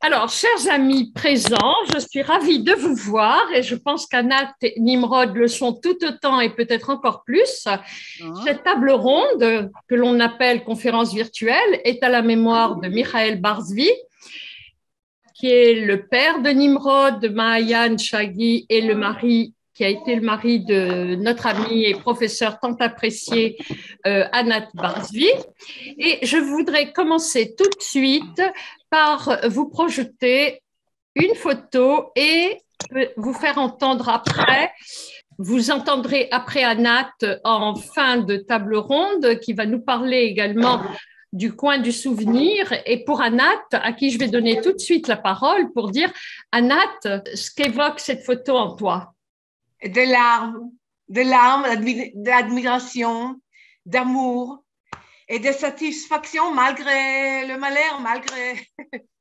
Alors, chers amis présents, je suis ravie de vous voir et je pense qu'Anat et Nimrod le sont tout autant et peut-être encore plus. Cette table ronde, que l'on appelle conférence virtuelle, est à la mémoire de Michael Barzvi, qui est le père de Nimrod, de Maayan Shagi et qui a été le mari de notre ami et professeur tant apprécié Anat Barzvi. Et je voudrais commencer tout de suite par vous projeter une photo et vous faire entendre après. Vous entendrez après Anat en fin de table ronde qui va nous parler également du coin du souvenir. Et pour Anat, à qui je vais donner tout de suite la parole pour dire, Anat, ce qu'évoque cette photo en toi. Des larmes, d'admiration, d'amour et de satisfaction malgré le malheur, malgré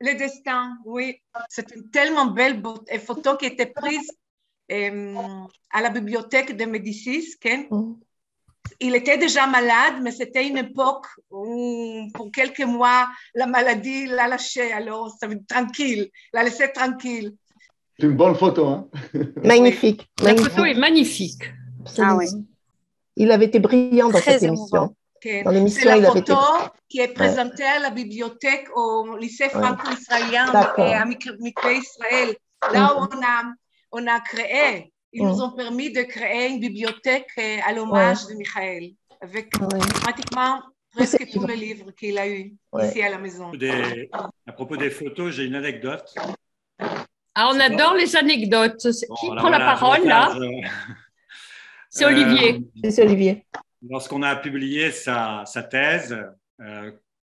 le destin. Oui, c'est une tellement belle photo qui était prise à la bibliothèque de Médicis. Il était déjà malade, mais c'était une époque où, pour quelques mois, la maladie l'a lâché. Alors, ça veut dire tranquille, l'a laissé tranquille. C'est une bonne photo, hein? Magnifique. La photo est magnifique. Ah oui. Il avait été brillant dans cette émission. Okay. Dans l'émission, c'est la photo qui est présentée à la bibliothèque au lycée franco-israélien à Mikvé Israël. Là où on a créé, ils nous ont permis de créer une bibliothèque à l'hommage de Michael, avec pratiquement presque tous les livres qu'il a eu ici à la maison. À propos des photos, j'ai une anecdote. Ah, on adore les anecdotes. Qui prend la parole là? C'est Olivier. C'est Olivier. Lorsqu'on a publié sa thèse,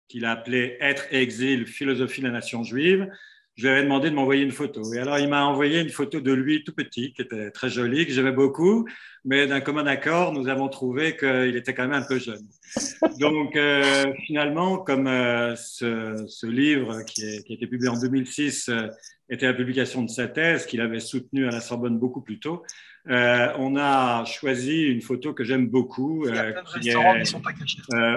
qu'il a appelée « Être et exil, philosophie de la nation juive », je lui avais demandé de m'envoyer une photo. Et alors, il m'a envoyé une photo de lui tout petit, qui était très jolie, que j'aimais beaucoup, mais d'un commun accord, nous avons trouvé qu'il était quand même un peu jeune. Donc, finalement, comme ce livre qui a été publié en 2006 était la publication de sa thèse, qu'il avait soutenue à la Sorbonne beaucoup plus tôt, on a choisi une photo que j'aime beaucoup, qui est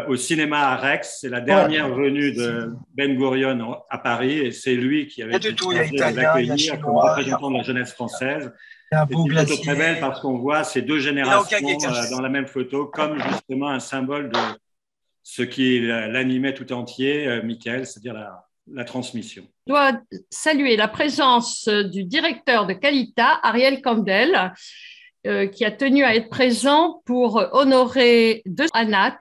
au cinéma à Rex. C'est la dernière venue de Ben Gurion à Paris, et c'est lui qui avait été chargé de l'accueillir comme représentant de la jeunesse française. C'est une photo très belle parce qu'on voit ces deux générations dans la même photo, comme justement un symbole de ce qui l'animait tout entier, Michael, c'est-à-dire la transmission. Je dois saluer la présence du directeur de Kalita, Ariel Kandel, qui a tenu à être présent pour honorer Anat.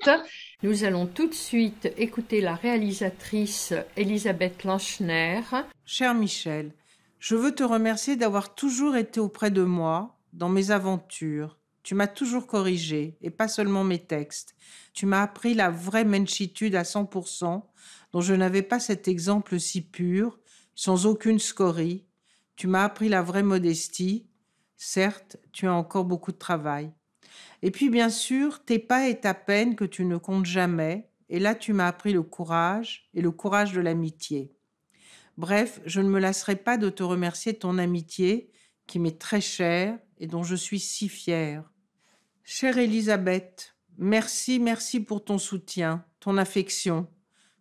Nous allons tout de suite écouter la réalisatrice Elisabeth Lanchner. Cher Michel, je veux te remercier d'avoir toujours été auprès de moi dans mes aventures. Tu m'as toujours corrigé, et pas seulement mes textes. Tu m'as appris la vraie menschitude à 100%, dont je n'avais pas cet exemple si pur, sans aucune scorie. Tu m'as appris la vraie modestie. Certes, tu as encore beaucoup de travail. Et puis, bien sûr, tes pas et ta peine que tu ne comptes jamais. Et là, tu m'as appris le courage et le courage de l'amitié. Bref, je ne me lasserai pas de te remercier de ton amitié, qui m'est très chère et dont je suis si fière. Chère Elisabeth, merci pour ton soutien, ton affection.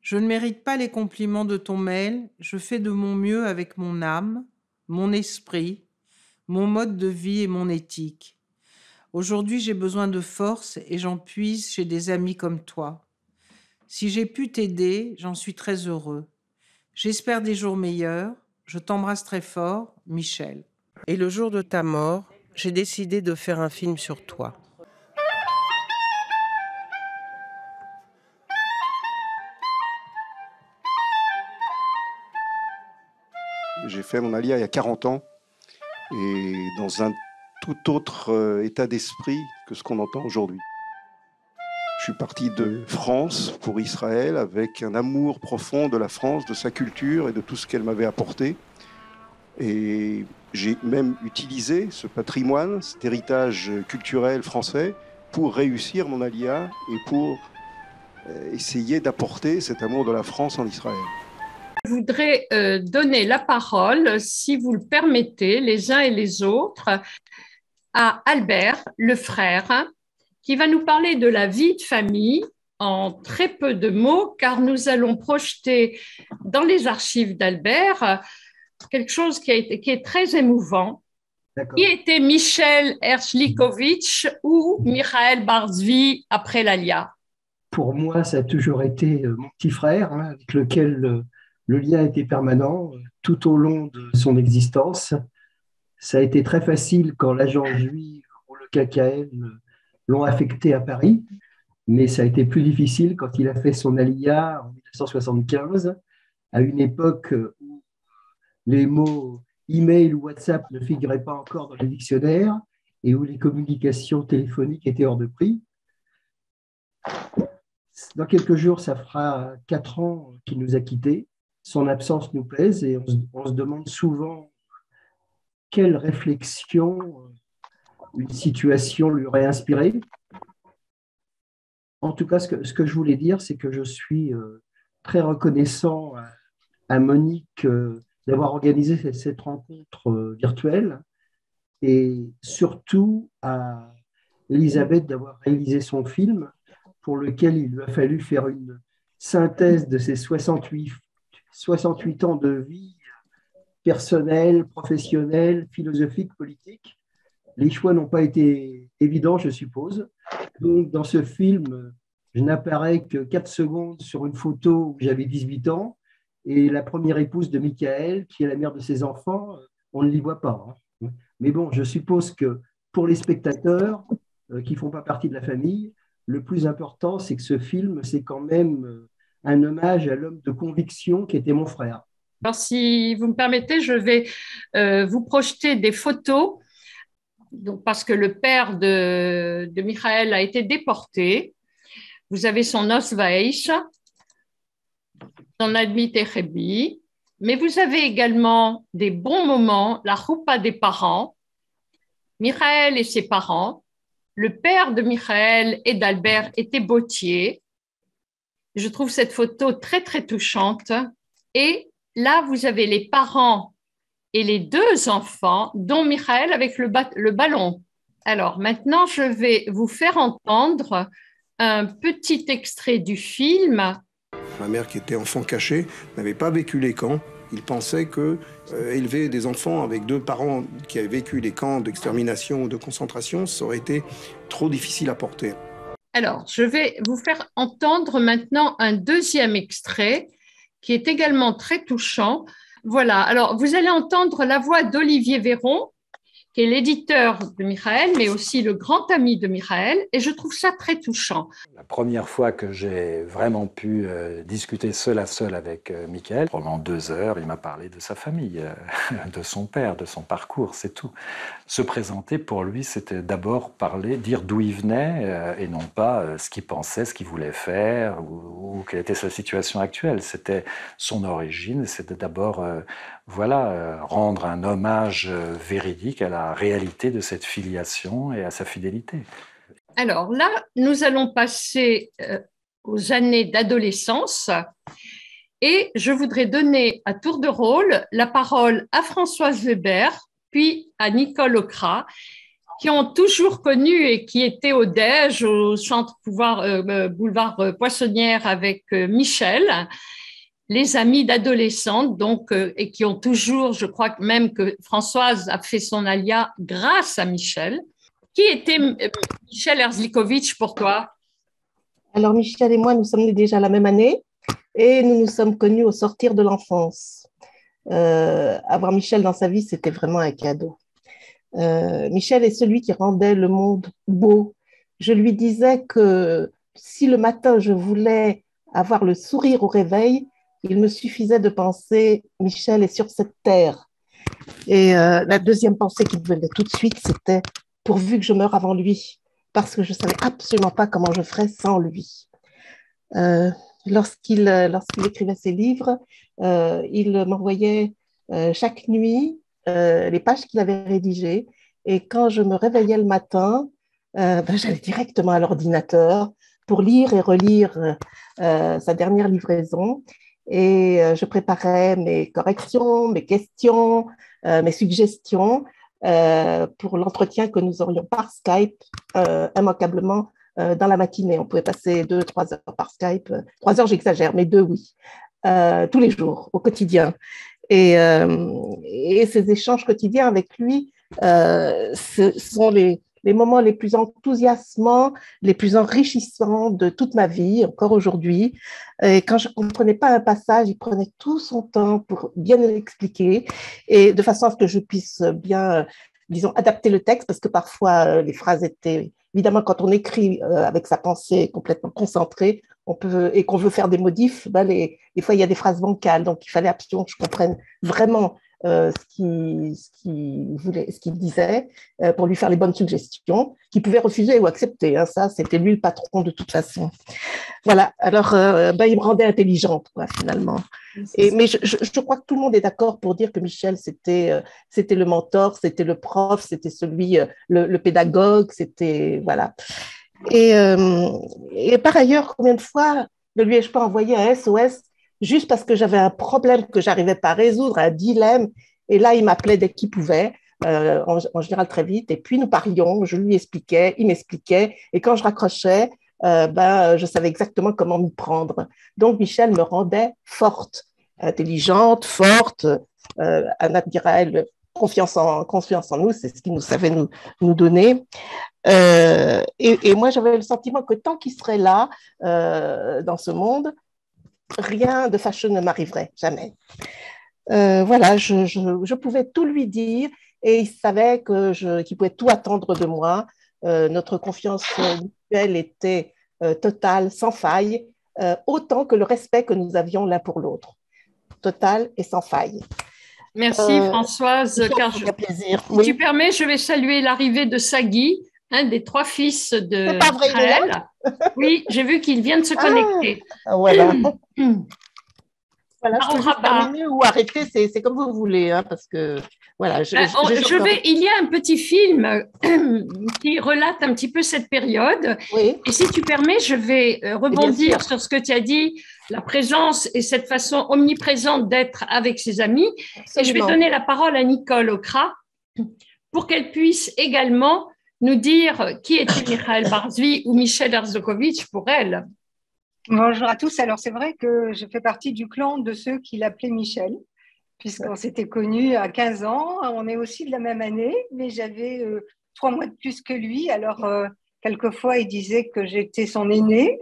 Je ne mérite pas les compliments de ton mail, je fais de mon mieux avec mon âme, mon esprit, mon mode de vie et mon éthique. Aujourd'hui, j'ai besoin de force et j'en puise chez des amis comme toi. Si j'ai pu t'aider, j'en suis très heureux. J'espère des jours meilleurs. Je t'embrasse très fort, Michel. Et le jour de ta mort, j'ai décidé de faire un film sur toi. J'ai fait mon alia il y a 40 ans et dans un tout autre état d'esprit que ce qu'on entend aujourd'hui. Je suis parti de France pour Israël avec un amour profond de la France, de sa culture et de tout ce qu'elle m'avait apporté. Et j'ai même utilisé ce patrimoine, cet héritage culturel français pour réussir mon alia et pour essayer d'apporter cet amour de la France en Israël. Je voudrais donner la parole, si vous le permettez, les uns et les autres, à Albert, le frère, qui va nous parler de la vie de famille en très peu de mots, car nous allons projeter dans les archives d'Albert quelque chose qui est très émouvant. Qui était Michel Hershlikovitch ou Mikhaël Barzvi après l'Alia? Pour moi, ça a toujours été mon petit frère, hein, avec lequel le lien était permanent tout au long de son existence. Ça a été très facile quand l'agent juif ou le KKN l'ont affecté à Paris, mais ça a été plus difficile quand il a fait son Alia en 1975, à une époque où les mots email ou WhatsApp ne figuraient pas encore dans les dictionnaires et où les communications téléphoniques étaient hors de prix. Dans quelques jours, ça fera 4 ans qu'il nous a quittés. Son absence nous pèse et on se demande souvent quelle réflexion une situation lui aurait inspiré. En tout cas, ce que je voulais dire, c'est que je suis très reconnaissant à Monique d'avoir organisé cette rencontre virtuelle et surtout à Elisabeth d'avoir réalisé son film pour lequel il lui a fallu faire une synthèse de ses 68 ans de vie personnelle, professionnelle, philosophique, politique. Les choix n'ont pas été évidents, je suppose. Donc, dans ce film, je n'apparais que 4 secondes sur une photo où j'avais 18 ans et la première épouse de Michael, qui est la mère de ses enfants, on ne l'y voit pas. Hein. Mais bon, je suppose que pour les spectateurs qui ne font pas partie de la famille, le plus important, c'est que ce film, c'est quand même un hommage à l'homme de conviction qui était mon frère. Alors, si vous me permettez, je vais vous projeter des photos, donc, parce que le père de Michael a été déporté. Vous avez son Ausweis, son admis Techebi, mais vous avez également des bons moments, la roupa des parents, Michael et ses parents. Le père de Michael et d'Albert était bottier. Je trouve cette photo très, très touchante. Et là, vous avez les parents et les 2 enfants, dont Michael avec le ballon. Alors, maintenant, je vais vous faire entendre un petit extrait du film. Ma mère, qui était enfant caché, n'avait pas vécu les camps. Il pensait que élever des enfants avec 2 parents qui avaient vécu les camps d'extermination ou de concentration, ça aurait été trop difficile à porter. Alors, je vais vous faire entendre maintenant un 2e extrait qui est également très touchant. Voilà, alors vous allez entendre la voix d'Olivier Véron, qui est l'éditeur de Michael, mais aussi le grand ami de Michael, et je trouve ça très touchant. La première fois que j'ai vraiment pu discuter seul à seul avec Michael, pendant 2 heures, il m'a parlé de sa famille, de son père, de son parcours, c'est tout. Se présenter pour lui, c'était d'abord parler, dire d'où il venait, et non pas ce qu'il pensait, ce qu'il voulait faire, ou quelle était sa situation actuelle. C'était son origine, c'était d'abord rendre un hommage véridique à la réalité de cette filiation et à sa fidélité. Alors là, nous allons passer aux années d'adolescence et je voudrais donner à tour de rôle la parole à Françoise Weber, puis à Nicole Ocra, qui ont toujours connu et qui étaient au Dej, au centre boulevard Poissonnière avec Michel, les amis d'adolescente, donc, et qui ont toujours, je crois même que Françoise a fait son Alia grâce à Michel. Qui était Michel Hershlikovitch pour toi? Alors, Michel et moi, nous sommes nés déjà la même année et nous nous sommes connus au sortir de l'enfance. Avoir Michel dans sa vie, c'était vraiment un cadeau. Michel est celui qui rendait le monde beau. Je lui disais que si le matin, je voulais avoir le sourire au réveil, il me suffisait de penser « Michel est sur cette terre ». Et la deuxième pensée qui me venait tout de suite, c'était « pourvu que je meure avant lui », parce que je ne savais absolument pas comment je ferais sans lui. Lorsqu'il écrivait ses livres, il m'envoyait chaque nuit les pages qu'il avait rédigées. Et quand je me réveillais le matin, j'allais directement à l'ordinateur pour lire et relire sa dernière livraison. Et je préparais mes corrections, mes questions, mes suggestions pour l'entretien que nous aurions par Skype immanquablement dans la matinée. On pouvait passer 2-3 heures par Skype. 3 heures, j'exagère, mais 2, oui. Tous les jours, au quotidien. Et ces échanges quotidiens avec lui, ce sont les moments les plus enthousiasmants, les plus enrichissants de toute ma vie, encore aujourd'hui. Et quand je ne comprenais pas un passage, il prenait tout son temps pour bien l'expliquer, et de façon à ce que je puisse bien, disons, adapter le texte, parce que parfois, les phrases étaient... Évidemment, quand on écrit avec sa pensée complètement concentrée, et qu'on veut faire des modifs, ben des fois, il y a des phrases bancales. Donc, il fallait absolument que je comprenne vraiment ce qu'il disait pour lui faire les bonnes suggestions, qu'il pouvait refuser ou accepter. Hein, ça, c'était lui le patron de toute façon. Voilà. Alors, il me rendait intelligente, quoi, finalement. Mais je crois que tout le monde est d'accord pour dire que Michel, c'était le mentor, c'était le prof, c'était celui, le pédagogue, c'était... Voilà. Et par ailleurs, combien de fois ne lui ai-je pas envoyé un SOS juste parce que j'avais un problème que je n'arrivais pas à résoudre, un dilemme, et là, il m'appelait dès qu'il pouvait, en général très vite, et puis nous parlions, je lui expliquais, il m'expliquait, et quand je raccrochais, je savais exactement comment m'y prendre. Donc, Michel me rendait forte, intelligente, forte, Anna dira, elle, confiance en nous, c'est ce qu'il nous savait nous donner. Et moi, j'avais le sentiment que tant qu'il serait là, dans ce monde, rien de fâcheux ne m'arriverait, jamais. Voilà, je pouvais tout lui dire, et il savait qu'il pouvait tout attendre de moi. Notre confiance mutuelle était totale, sans faille, autant que le respect que nous avions l'un pour l'autre. Total et sans faille. Merci Françoise. Car plaisir. Si tu permets, je vais saluer l'arrivée de Sagui, un des 3 fils de Israël. Oui, j'ai vu qu'il vient de se connecter. Voilà. Voilà, je peux juste terminer ou arrêter, c'est comme vous voulez, hein, parce que voilà. Il y a un petit film qui relate un petit peu cette période. Oui. Et si tu permets, je vais rebondir sur ce que tu as dit, la présence et cette façon omniprésente d'être avec ses amis. Absolument. Et je vais donner la parole à Nicole Okra pour qu'elle puisse également nous dire qui était Michael Barzvi ou Michel Herzokovitch pour elle. Bonjour à tous. Alors, c'est vrai que je fais partie du clan de ceux qui l'appelaient Michel, puisqu'on s'était connus à 15 ans. On est aussi de la même année, mais j'avais 3 mois de plus que lui. Alors, quelquefois, il disait que j'étais son aîné.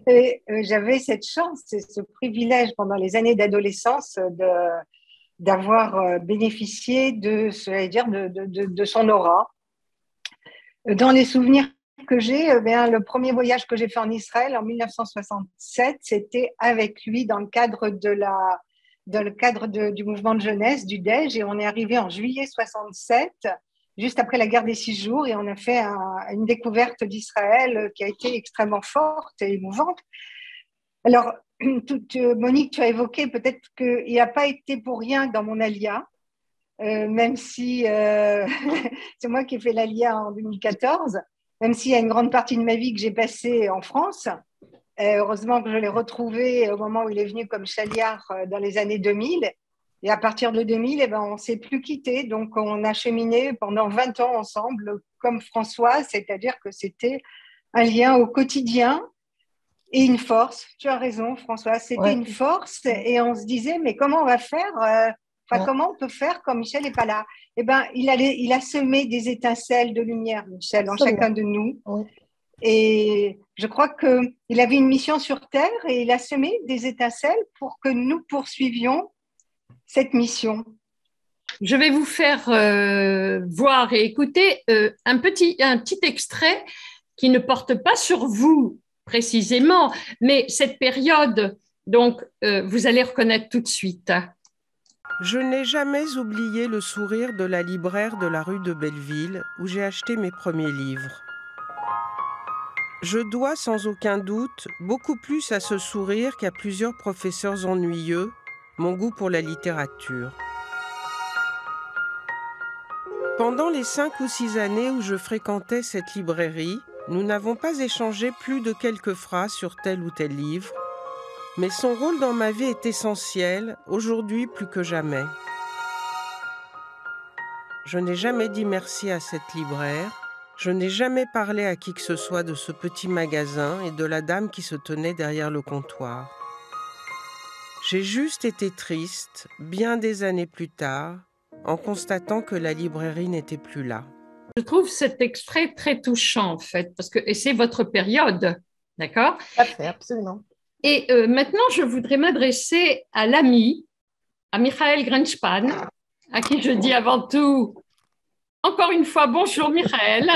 Et j'avais cette chance et ce privilège pendant les années d'adolescence d'avoir bénéficié de son aura. Dans les souvenirs que j'ai, le premier voyage que j'ai fait en Israël en 1967, c'était avec lui dans le cadre du mouvement de jeunesse du DEJ, et on est arrivé en juillet 67, juste après la guerre des 6 jours, et on a fait une découverte d'Israël qui a été extrêmement forte et émouvante. Alors, Monique, tu as évoqué peut-être qu'il n'a pas été pour rien dans mon alia, même si c'est moi qui ai fait l'alia en 2014, même s'il y a une grande partie de ma vie que j'ai passée en France. Heureusement que je l'ai retrouvé au moment où il est venu comme chaliard dans les années 2000. Et à partir de 2000, on ne s'est plus quittés. Donc, on a cheminé pendant 20 ans ensemble, comme François, c'est-à-dire que c'était un lien au quotidien et une force. Tu as raison, François, c'était une force. Et on se disait, mais comment on va faire comment on peut faire quand Michel n'est pas là? Il a semé des étincelles de lumière, Michel, en chacun de nous. Oui. Et je crois qu'il avait une mission sur Terre et il a semé des étincelles pour que nous poursuivions cette mission. Je vais vous faire voir et écouter un petit extrait qui ne porte pas sur vous précisément, mais cette période, donc vous allez reconnaître tout de suite. Je n'ai jamais oublié le sourire de la libraire de la rue de Belleville où j'ai acheté mes premiers livres. Je dois sans aucun doute beaucoup plus à ce sourire qu'à plusieurs professeurs ennuyeux mon goût pour la littérature. Pendant les 5 ou 6 années où je fréquentais cette librairie, nous n'avons pas échangé plus de quelques phrases sur tel ou tel livre, mais son rôle dans ma vie est essentiel, aujourd'hui plus que jamais. Je n'ai jamais dit merci à cette libraire, Je n'ai jamais parlé à qui que ce soit de ce petit magasin et de la dame qui se tenait derrière le comptoir. J'ai juste été triste, bien des années plus tard, en constatant que la librairie n'était plus là. Je trouve cet extrait très touchant, en fait, et c'est votre période, d'accord? Parfait, absolument. Et maintenant, je voudrais m'adresser à l'ami, à Michael Grenspan, à qui je dis avant tout, encore une fois, bonjour Michael.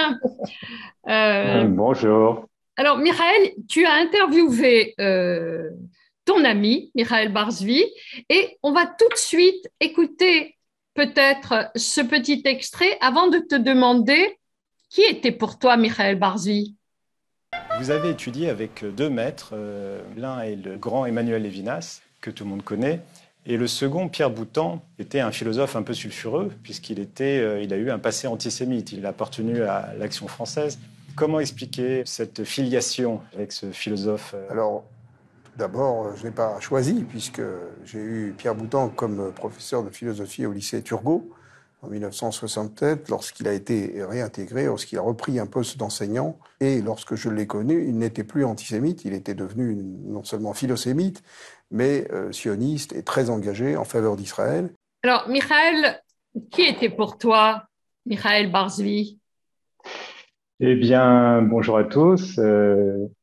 Bonjour. Alors, Michael, tu as interviewé ton ami, Michael Barzvi, et on va tout de suite écouter peut-être ce petit extrait avant de te demander qui était pour toi Michael Barzvi. Vous avez étudié avec deux maîtres, l'un est le grand Emmanuel Lévinas, que tout le monde connaît, et le second, Pierre Boutan, était un philosophe un peu sulfureux, puisqu'il a eu un passé antisémite, il a appartenu à l'Action française. Comment expliquer cette filiation avec ce philosophe? Alors, d'abord, je n'ai pas choisi, puisque j'ai eu Pierre Boutan comme professeur de philosophie au lycée Turgot en 1967, lorsqu'il a été réintégré, lorsqu'il a repris un poste d'enseignant. Et lorsque je l'ai connu, il n'était plus antisémite, il était devenu non seulement philosémite, mais sioniste et très engagé en faveur d'Israël. Alors, Michael, qui était pour toi Michael Barzvi? Eh bien, bonjour à tous.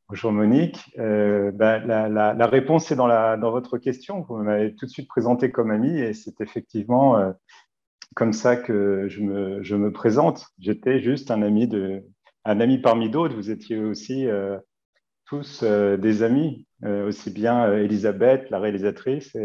Bonjour Monique. La réponse est dans votre question. Vous m'avez tout de suite présenté comme ami et c'est effectivement comme ça que je me présente. J'étais juste un ami parmi d'autres. Vous étiez aussi tous des amis, aussi bien Elisabeth, la réalisatrice,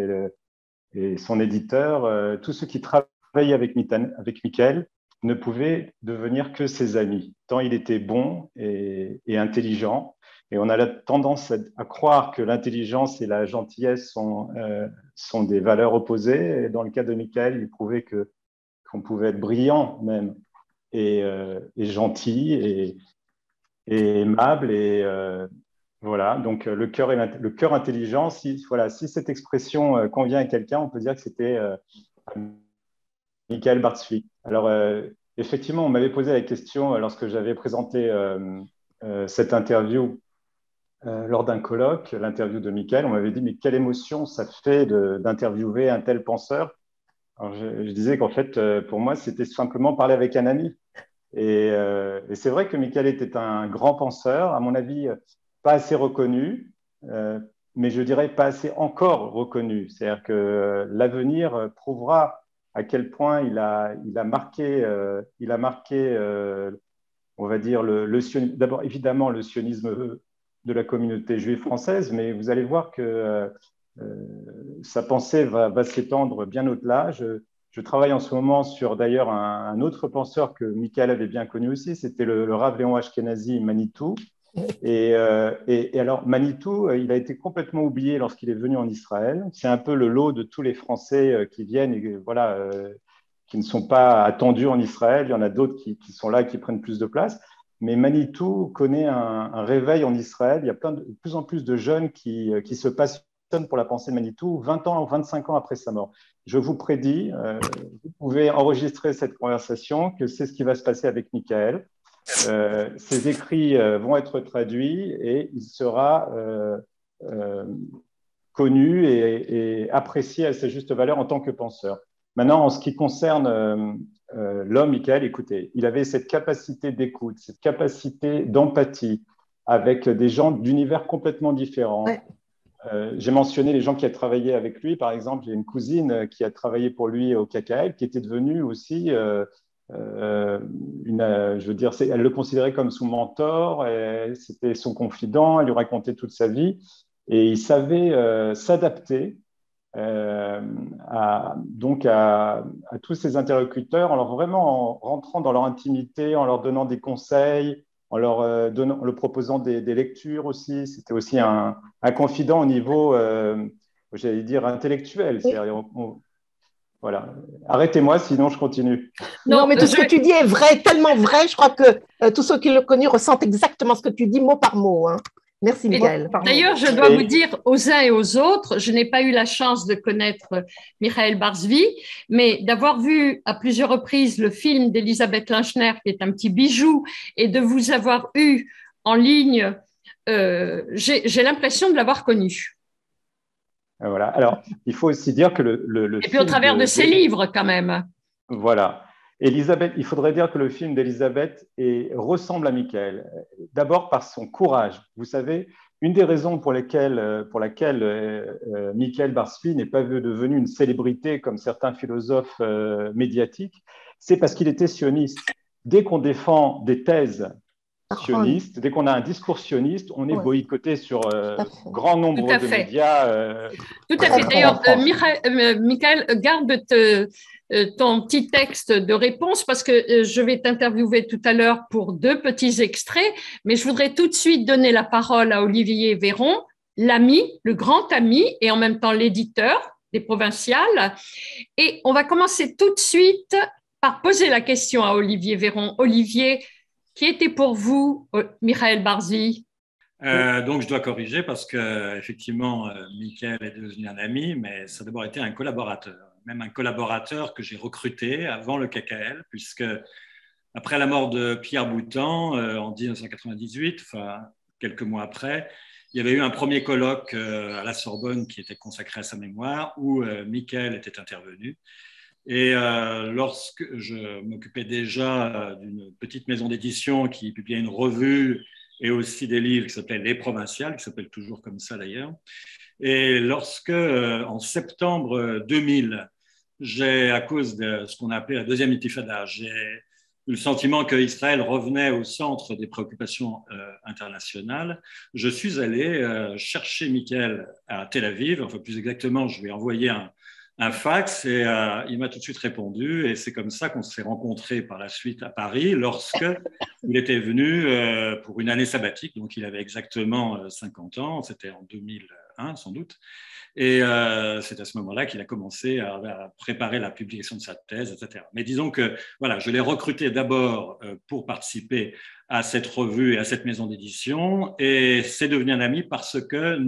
et son éditeur. Tous ceux qui travaillaient avec Michael ne pouvaient devenir que ses amis, tant il était bon et intelligent. Et on a la tendance à croire que l'intelligence et la gentillesse sont des valeurs opposées. Et dans le cas de Michael, il prouvait qu'on pouvait être brillant même, et gentil, et aimable. Et voilà, donc le cœur intelligent, si cette expression convient à quelqu'un, on peut dire que c'était Michael Barzvi. Alors, effectivement, on m'avait posé la question lorsque j'avais présenté cette interview lors d'un colloque, l'interview de Michael. On m'avait dit, mais quelle émotion ça fait d'interviewer un tel penseur. Alors, je disais qu'en fait, pour moi, c'était simplement parler avec un ami. Et c'est vrai que Michael était un grand penseur, à mon avis, pas assez reconnu, mais je dirais pas assez encore reconnu. C'est-à-dire que l'avenir prouvera à quel point il a marqué, on va dire, d'abord évidemment le sionisme de la communauté juive française, mais vous allez voir que sa pensée va s'étendre bien au-delà. Je travaille en ce moment sur d'ailleurs un autre penseur que Michael avait bien connu aussi, c'était le Rav Léon Ashkenazi Manitou. Et alors, Manitou, il a été complètement oublié lorsqu'il est venu en Israël. C'est un peu le lot de tous les Français qui viennent et qui ne sont pas attendus en Israël. Il y en a d'autres qui sont là, qui prennent plus de place. Mais Manitou connaît un réveil en Israël. Il y a de plus en plus de jeunes qui se passionnent pour la pensée de Manitou 20 ans ou 25 ans après sa mort. Je vous prédis, vous pouvez enregistrer cette conversation, que c'est ce qui va se passer avec Michael. Ces écrits vont être traduits et il sera connu et apprécié à sa juste valeur en tant que penseur. Maintenant, en ce qui concerne l'homme, Michael, écoutez, il avait cette capacité d'écoute, cette capacité d'empathie avec des gens d'univers complètement différents. Ouais. J'ai mentionné les gens qui ont travaillé avec lui. Par exemple, j'ai une cousine qui a travaillé pour lui au KKL, qui était devenue aussi... je veux dire, elle le considérait comme son mentor, c'était son confident, elle lui racontait toute sa vie et il savait s'adapter à tous ces interlocuteurs en leur rentrant dans leur intimité, en leur donnant des conseils, en leur proposant des lectures aussi. C'était aussi un confident au niveau, j'allais dire, intellectuel. C'est-à-dire, voilà. Arrêtez-moi, sinon je continue. Non, mais tout ce que tu dis est vrai, tellement vrai. Je crois que tous ceux qui le connus ressentent exactement ce que tu dis mot par mot. Hein. Merci, Michael. D'ailleurs, je dois vous dire aux uns et aux autres, je n'ai pas eu la chance de connaître Michael Barzvi, mais d'avoir vu à plusieurs reprises le film d'Elisabeth Lynchner, qui est un petit bijou, et de vous avoir eu en ligne, j'ai l'impression de l'avoir connu. Voilà. Alors, il faut aussi dire que le et puis au travers de ses livres, quand même. Voilà. Elisabeth, il faudrait dire que le film d'Elisabeth ressemble à Michael. D'abord par son courage. Vous savez, une des raisons pour laquelle Michael Barzvi n'est pas devenu une célébrité comme certains philosophes médiatiques, c'est parce qu'il était sioniste. Dès qu'on défend des thèses sioniste. Dès qu'on a un discours sioniste, on est boycotté sur grand nombre de médias. Tout à fait. D'ailleurs, Michael, garde ton petit texte de réponse parce que je vais t'interviewer tout à l'heure pour 2 petits extraits, mais je voudrais tout de suite donner la parole à Olivier Véron, l'ami, le grand ami et en même temps l'éditeur des Provinciales. Et on va commencer tout de suite par poser la question à Olivier Véron. Olivier, qui était pour vous Michael Barzvi? Donc, je dois corriger parce qu'effectivement, Michael est devenu un ami, mais ça a d'abord été un collaborateur, même un collaborateur que j'ai recruté avant le KKL, puisque après la mort de Pierre Boutan en 1998, enfin quelques mois après, il y avait eu un premier colloque à la Sorbonne qui était consacré à sa mémoire, où Michael était intervenu. Et lorsque je m'occupais déjà d'une petite maison d'édition qui publiait une revue et aussi des livres qui s'appelaient Les Provinciales, qui s'appellent toujours comme ça d'ailleurs. Et lorsque, en septembre 2000, à cause de ce qu'on a appelé la deuxième intifada, j'ai eu le sentiment qu'Israël revenait au centre des préoccupations internationales, je suis allé chercher Michael à Tel Aviv, enfin plus exactement, je lui ai envoyé un fax et il m'a tout de suite répondu et c'est comme ça qu'on s'est rencontrés par la suite à Paris lorsque il était venu pour une année sabbatique, donc il avait exactement 50 ans, c'était en 2001 sans doute, et c'est à ce moment-là qu'il a commencé à préparer la publication de sa thèse, etc. Mais disons que voilà, je l'ai recruté d'abord pour participer à cette revue et à cette maison d'édition, et c'est devenu un ami parce que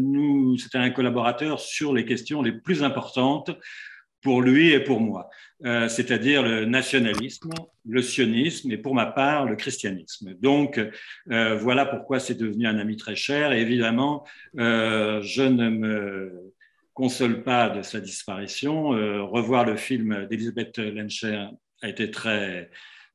c'était un collaborateur sur les questions les plus importantes pour lui et pour moi, c'est-à-dire le nationalisme, le sionisme et pour ma part le christianisme. Donc voilà pourquoi c'est devenu un ami très cher. Et évidemment, je ne me console pas de sa disparition. Revoir le film d'Elisabeth Lynchner a été très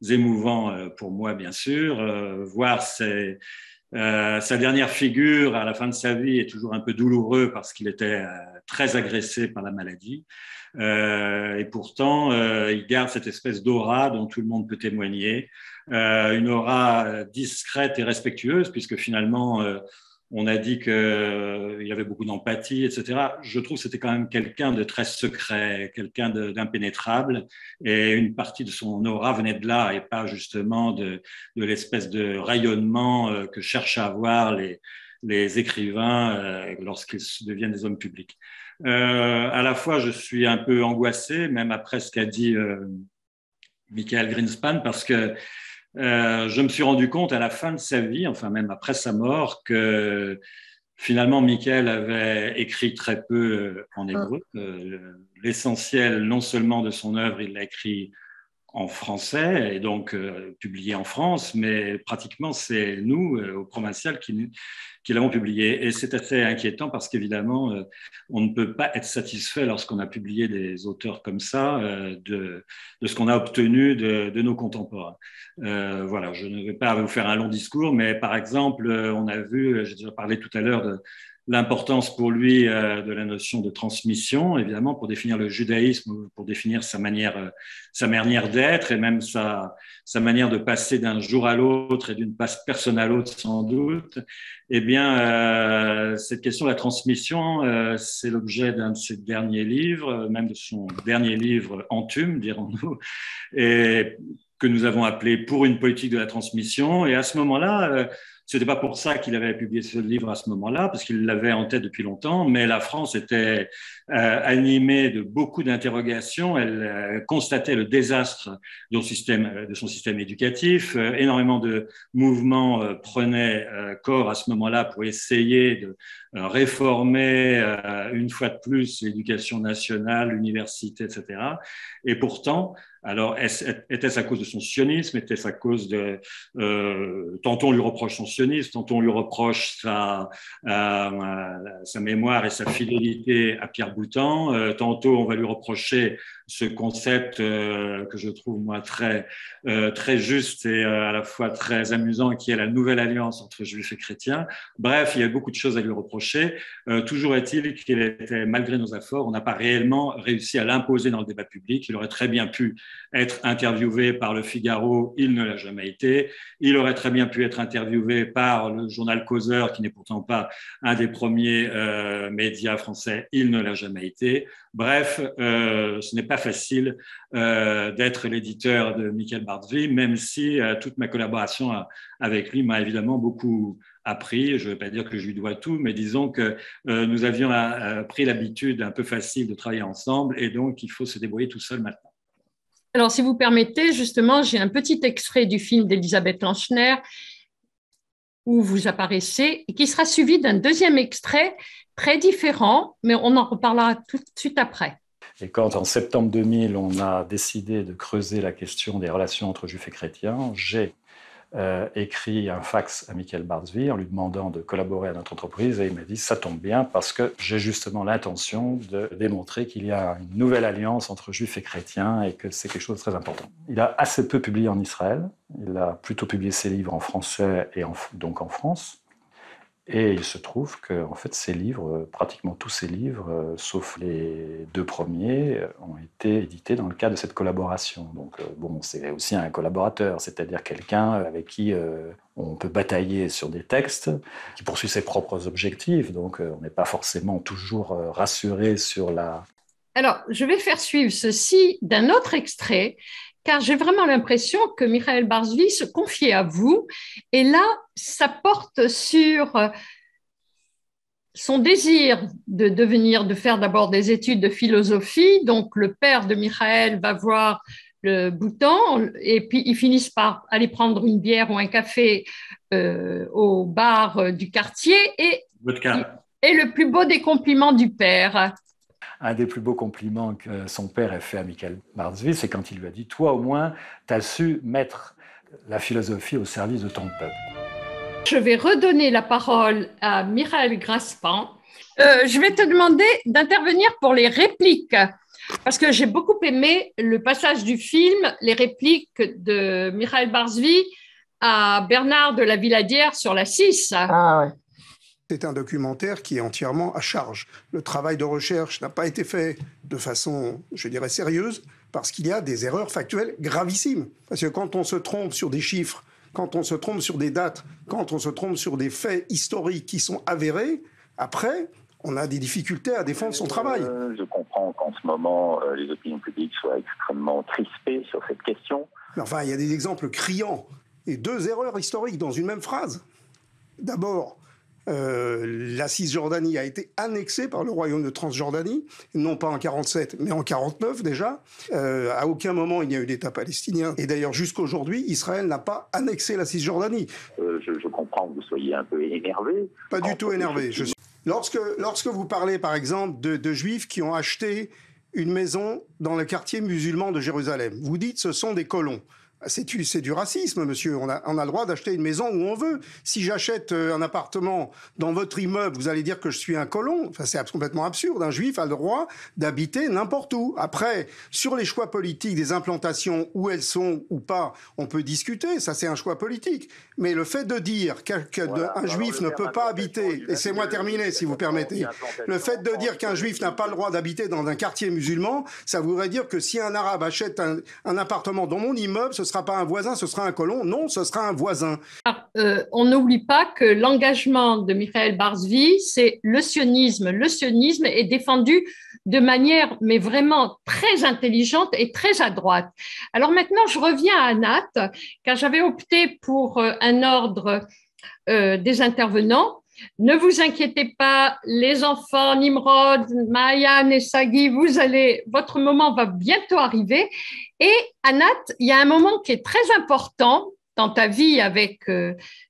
émouvant pour moi, bien sûr. Voir sa dernière figure à la fin de sa vie est toujours un peu douloureux parce qu'il était très agressé par la maladie. Et pourtant, il garde cette espèce d'aura dont tout le monde peut témoigner, une aura discrète et respectueuse, puisque finalement, on a dit qu'il y avait beaucoup d'empathie, etc. Je trouve que c'était quand même quelqu'un de très secret, quelqu'un d'impénétrable, et une partie de son aura venait de là, et pas justement de l'espèce de rayonnement que cherchent à avoir les écrivains lorsqu'ils deviennent des hommes publics. À la fois, je suis un peu angoissé, même après ce qu'a dit Michael Greenspan, parce que je me suis rendu compte à la fin de sa vie, enfin même après sa mort, que finalement Michael avait écrit très peu en hébreu. L'essentiel, non seulement de son œuvre, il l'a écrit en français et donc publié en France, mais pratiquement c'est nous, au Provincial, qui l'avons publié. Et c'est assez inquiétant parce qu'évidemment, on ne peut pas être satisfait lorsqu'on a publié des auteurs comme ça de ce qu'on a obtenu de nos contemporains. Voilà, je ne vais pas vous faire un long discours, mais par exemple, on a vu, j'ai déjà parlé tout à l'heure de l'importance pour lui de la notion de transmission, évidemment, pour définir le judaïsme, pour définir sa manière d'être et même sa manière de passer d'un jour à l'autre et d'une personne à l'autre, sans doute. Eh bien, cette question de la transmission, c'est l'objet d'un de ses derniers livres, même de son dernier livre Entume, dirons-nous, et que nous avons appelé Pour une politique de la transmission. Et à ce moment-là, Ce n'était pas pour ça qu'il avait publié ce livre à ce moment-là, parce qu'il l'avait en tête depuis longtemps, mais la France était animée de beaucoup d'interrogations. Elle constatait le désastre de son système éducatif. Énormément de mouvements prenaient corps à ce moment-là pour essayer de réformer une fois de plus l'éducation nationale, l'université, etc. Et pourtant, alors, était-ce à cause de son sionisme? Était-ce à cause de... tantôt on lui reproche son sionisme, tantôt on lui reproche sa mémoire et sa fidélité à Pierre Boutan, tantôt on va lui reprocher ce concept que je trouve moi très juste et à la fois très amusant, qui est la nouvelle alliance entre juifs et chrétiens. Bref, il y a beaucoup de choses à lui reprocher. Toujours est-il qu'il était, malgré nos efforts, on n'a pas réellement réussi à l'imposer dans le débat public. Il aurait très bien pu être interviewé par Le Figaro, il ne l'a jamais été. Il aurait très bien pu être interviewé par le journal Causeur, qui n'est pourtant pas un des premiers médias français, il ne l'a jamais été. Bref, ce n'est pas facile d'être l'éditeur de Michael Bardsvy, même si toute ma collaboration avec lui m'a évidemment beaucoup appris. Je ne veux pas dire que je lui dois tout, mais disons que nous avions pris l'habitude un peu facile de travailler ensemble, et donc il faut se débrouiller tout seul maintenant. Alors, si vous permettez, justement, j'ai un petit extrait du film d'Elisabeth Lanchner où vous apparaissez et qui sera suivi d'un deuxième extrait très différent, mais on en reparlera tout de suite après. Et quand, en septembre 2000, on a décidé de creuser la question des relations entre juifs et chrétiens, j'ai écrit un fax à Michael Bardsvy en lui demandant de collaborer à notre entreprise, et il m'a dit « ça tombe bien parce que j'ai justement l'intention de démontrer qu'il y a une nouvelle alliance entre juifs et chrétiens et que c'est quelque chose de très important ». Il a assez peu publié en Israël, il a plutôt publié ses livres en français et donc en France. Et il se trouve que, en fait, ces livres, pratiquement tous ces livres, sauf les deux premiers, ont été édités dans le cadre de cette collaboration. Donc, bon, c'est aussi un collaborateur, c'est-à-dire quelqu'un avec qui on peut batailler sur des textes, qui poursuit ses propres objectifs. Donc, on n'est pas forcément toujours rassuré sur la... Alors, je vais faire suivre ceci d'un autre extrait, car j'ai vraiment l'impression que Michael Bardsvy se confiait à vous. Et là, ça porte sur son désir de faire d'abord des études de philosophie. Donc, le père de Michael va voir le Boutan, et puis ils finissent par aller prendre une bière ou un café au bar du quartier. Et le plus beau des compliments du père. Un des plus beaux compliments que son père ait fait à Michael Bardsvy, c'est quand il lui a dit « Toi, au moins, tu as su mettre la philosophie au service de ton peuple. » Je vais redonner la parole à Michael Graspan. Je vais te demander d'intervenir pour les répliques, parce que j'ai beaucoup aimé le passage du film, les répliques de Michael Bardsvy à Bernard de la Villadière sur la 6. Ah ouais. C'est un documentaire qui est entièrement à charge. Le travail de recherche n'a pas été fait de façon, je dirais, sérieuse, parce qu'il y a des erreurs factuelles gravissimes. Parce que quand on se trompe sur des chiffres, quand on se trompe sur des dates, quand on se trompe sur des faits historiques qui sont avérés, après, on a des difficultés à défendre son travail. Je comprends qu'en ce moment, les opinions publiques soient extrêmement crispées sur cette question. Mais enfin, il y a des exemples criants et deux erreurs historiques dans une même phrase. D'abord, la Cisjordanie a été annexée par le royaume de Transjordanie, non pas en 47, mais en 49 déjà. À aucun moment il n'y a eu d'État palestinien. Et d'ailleurs, jusqu'aujourd'hui, Israël n'a pas annexé la Cisjordanie. Je comprends que vous soyez un peu énervé. Pas du tout énervé. Lorsque vous parlez, par exemple, de Juifs qui ont acheté une maison dans le quartier musulman de Jérusalem, vous dites ce sont des colons. C'est du racisme, monsieur. On a le droit d'acheter une maison où on veut. Si j'achète un appartement dans votre immeuble, vous allez dire que je suis un colon. Enfin, c'est complètement absurde. Un juif a le droit d'habiter n'importe où. Après, sur les choix politiques des implantations, où elles sont ou pas, on peut discuter. Ça, c'est un choix politique. Mais le fait de dire qu'un juif ne peut pas habiter, laissez-moi terminer si vous permettez, le fait de dire qu'un juif n'a pas le droit d'habiter dans un quartier musulman, ça voudrait dire que si un arabe achète un appartement dans mon immeuble, ce ne sera pas un voisin, ce sera un colon. Non, ce sera un voisin. On n'oublie pas que l'engagement de Michael Bardsvy, c'est le sionisme. Le sionisme est défendu de manière, mais vraiment très intelligente et très à droite. Alors maintenant, je reviens à Anat, car j'avais opté pour un ordre des intervenants. Ne vous inquiétez pas, les enfants, Nimrod, Maayan et Sagi, votre moment va bientôt arriver. Et Anat, il y a un moment qui est très important dans ta vie avec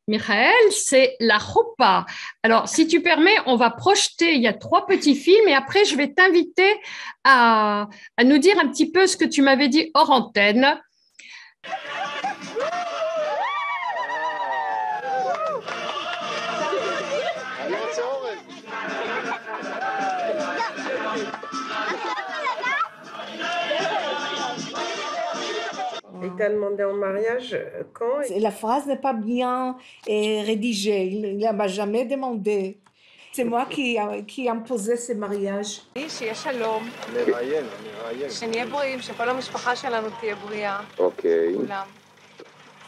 Michael, c'est la choupa. Alors, si tu permets, on va projeter, il y a 3 petits films et après, je vais t'inviter à nous dire un petit peu ce que tu m'avais dit hors antenne. Et t'as demandé en mariage quand? La phrase n'est pas bien rédigée. Il ne m'a jamais demandé. C'est moi qui imposais ce mariage. שיהיה שלום. נראיין. שנהיה בריאים, שכל המשפחה שלנו תהיה בריאה. אוקיי. כולם.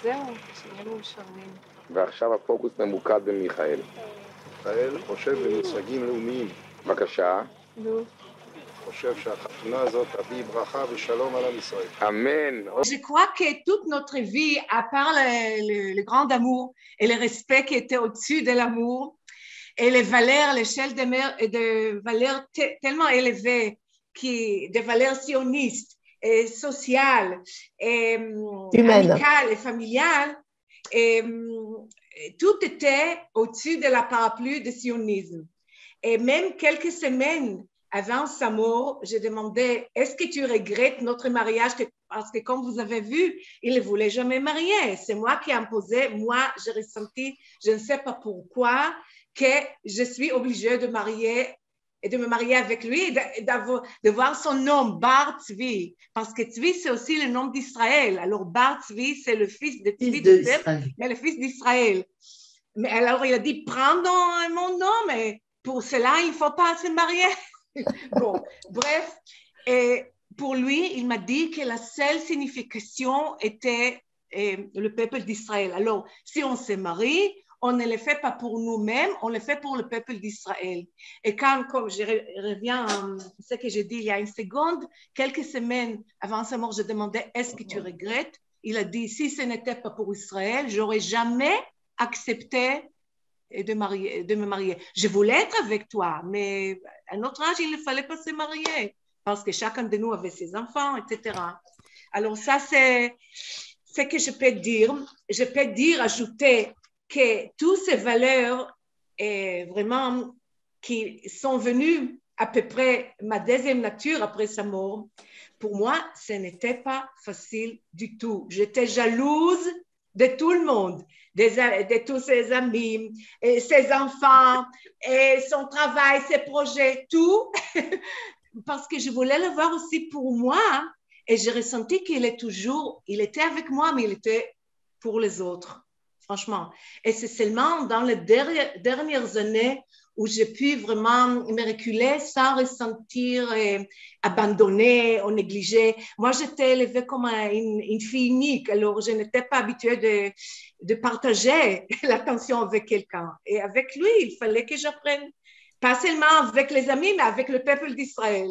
זהו, שנהיה מאושרים. ועכשיו הפוקוס ממוקד במיכאל. מיכאל חושב במושגים לאומיים. בבקשה. נו. חושב שהחתונה הזאת תביא ברכה ושלום על עם ישראל. אמן. Je crois que toute notre vie, à part le grand amour et le respect qui était au-dessus de l'amour, et les valeurs, l'échelle de valeurs tellement élevées, des valeurs sionistes et sociales, et amicales et familiales, et tout était au-dessus de la parapluie du sionisme. Et même quelques semaines avant sa mort, je demandais, est-ce que tu regrettes notre mariage? Parce que comme vous avez vu, il ne voulait jamais marier. C'est moi qui ai imposé. Moi, j'ai ressenti, je ne sais pas pourquoi, que je suis obligée de me marier avec lui et de voir son nom, Bar Tzvi. Parce que Tzvi, c'est aussi le nom d'Israël. Alors, Bar Tzvi, c'est le fils de Tzvi, mais le fils d'Israël. Mais alors, il a dit, prends mon nom, mais pour cela, il ne faut pas se marier. Bon, bref, et pour lui, il m'a dit que la seule signification était le peuple d'Israël. Alors, si on se marie, on ne le fait pas pour nous-mêmes, on le fait pour le peuple d'Israël. Et comme je reviens à ce que j'ai dit il y a une seconde, quelques semaines avant sa mort, je demandais, est-ce que tu regrettes? Il a dit, si ce n'était pas pour Israël, j'aurais jamais accepté de me marier. Je voulais être avec toi, mais à notre âge, il ne fallait pas se marier parce que chacun de nous avait ses enfants, etc. Alors ça, c'est ce que je peux dire. Je peux dire, ajouter que toutes ces valeurs vraiment qui sont venues à peu près ma deuxième nature après sa mort, pour moi, ce n'était pas facile du tout. J'étais jalouse de tout le monde, de tous ses amis, et ses enfants, et son travail, ses projets, tout, parce que je voulais le voir aussi pour moi, et j'ai ressenti qu'il était avec moi, mais il était pour les autres, franchement. Et c'est seulement dans les dernières années où j'ai pu vraiment me reculer sans ressentir abandonnée ou négligée. Moi, j'étais élevée comme une fille unique, alors je n'étais pas habituée de partager l'attention avec quelqu'un. Et avec lui, il fallait que j'apprenne, pas seulement avec les amis, mais avec le peuple d'Israël.